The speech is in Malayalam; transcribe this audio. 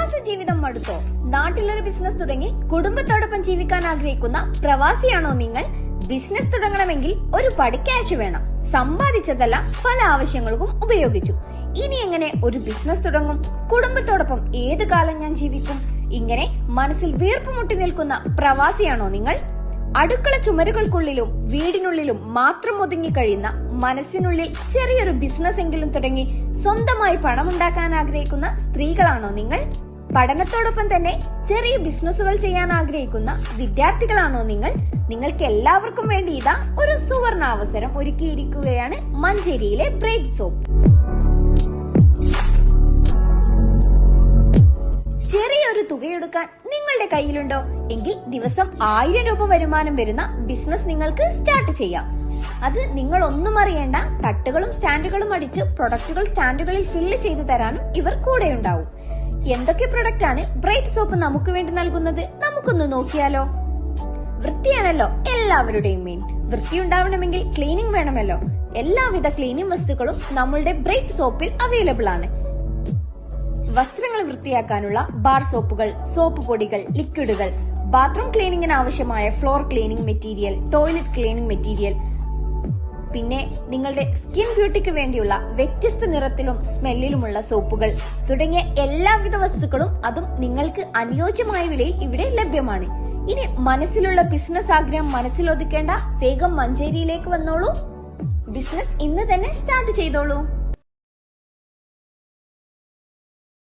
പ്രവാസ ജീവിതം മടുത്തോ? നാട്ടിലൊരു ബിസിനസ് തുടങ്ങി കുടുംബത്തോടൊപ്പം ജീവിക്കാൻ ആഗ്രഹിക്കുന്ന പ്രവാസിയാണോ നിങ്ങൾ? ബിസിനസ് തുടങ്ങണമെങ്കിൽ ഒരു പടി ക്യാഷ് വേണം. സമ്പാദിച്ചതല്ല, പല ആവശ്യങ്ങൾക്കും ഉപയോഗിച്ചു. ഇനി എങ്ങനെ ഒരു ബിസിനസ് തുടങ്ങും? കുടുംബത്തോടൊപ്പം ഏത് കാലം ഞാൻ ജീവിക്കും? ഇങ്ങനെ മനസ്സിൽ വീർപ്പ് മുട്ടി നിൽക്കുന്ന പ്രവാസിയാണോ നിങ്ങൾ? അടുക്കള ചുമരുകൾക്കുള്ളിലും വീടിനുള്ളിലും മാത്രം ഒതുങ്ങി കഴിയുന്ന, മനസ്സിനുള്ളിൽ ചെറിയൊരു ബിസിനസ് എങ്കിലും തുടങ്ങി സ്വന്തമായി പണമുണ്ടാക്കാൻ ആഗ്രഹിക്കുന്ന സ്ത്രീകളാണോ നിങ്ങൾ? പഠനത്തോടൊപ്പം തന്നെ ചെറിയ ബിസിനസ്സുകൾ ചെയ്യാൻ ആഗ്രഹിക്കുന്ന വിദ്യാർത്ഥികളാണോ നിങ്ങൾ? നിങ്ങൾക്ക് എല്ലാവർക്കും വേണ്ടി ഇതാ ഒരു സുവർണ അവസരം ഒരുക്കിയിരിക്കുകയാണ് മഞ്ചേരിയിലെ ബ്രൈറ്റ് സോപ്പ്. ചെറിയൊരു തുകയെടുക്കാൻ നിങ്ങളുടെ കയ്യിലുണ്ടോ? എങ്കിൽ ദിവസം 1000 രൂപ വരുമാനം വരുന്ന ബിസിനസ് നിങ്ങൾക്ക് സ്റ്റാർട്ട് ചെയ്യാം. അത് നിങ്ങൾ ഒന്നും അറിയേണ്ട, തട്ടുകളും സ്റ്റാൻഡുകളും അടിച്ച് പ്രൊഡക്റ്റുകൾ സ്റ്റാൻഡുകളിൽ ഫില്ല് ചെയ്തു തരാനും ഇവർ കൂടെയുണ്ടാവും. എന്തൊക്കെ പ്രൊഡക്റ്റ് ആണ് ബ്രൈറ്റ് സോപ്പ് നമുക്ക് വേണ്ടി നൽകുന്നത്? നമുക്കൊന്ന് നോക്കിയാലോ. വൃത്തിയാണല്ലോ എല്ലാവരുടെയും മെയിൻ. വൃത്തി ഉണ്ടാവണമെങ്കിൽ ക്ലീനിങ് വേണമല്ലോ. എല്ലാവിധ ക്ലീനിങ് വസ്തുക്കളും നമ്മളുടെ ബ്രൈറ്റ് സോപ്പിൽ അവൈലബിൾ ആണ്. വസ്ത്രങ്ങൾ വൃത്തിയാക്കാനുള്ള ബാർ സോപ്പുകൾ, സോപ്പ് പൊടികൾ, ലിക്വിഡുകൾ, ബാത്റൂം ക്ലീനിങ്ങിന് ആവശ്യമായ floor cleaning material, toilet cleaning material, പിന്നെ നിങ്ങളുടെ സ്കിൻ ബ്യൂട്ടിക്ക് വേണ്ടിയുള്ള വ്യത്യസ്ത നിറത്തിലും സ്മെല്ലിലുമുള്ള സോപ്പുകൾ തുടങ്ങിയ എല്ലാവിധ വസ്തുക്കളും, അതും നിങ്ങൾക്ക് അനുയോജ്യമായ വിലയിൽ ഇവിടെ ലഭ്യമാണ്. ഇനി മനസ്സിലുള്ള ബിസിനസ് ആഗ്രഹം മനസ്സിലൊതുക്കേണ്ട, വേഗം മഞ്ചേരിയിലേക്ക് വന്നോളൂ. ബിസിനസ് ഇന്ന് തന്നെ സ്റ്റാർട്ട് ചെയ്തോളൂ.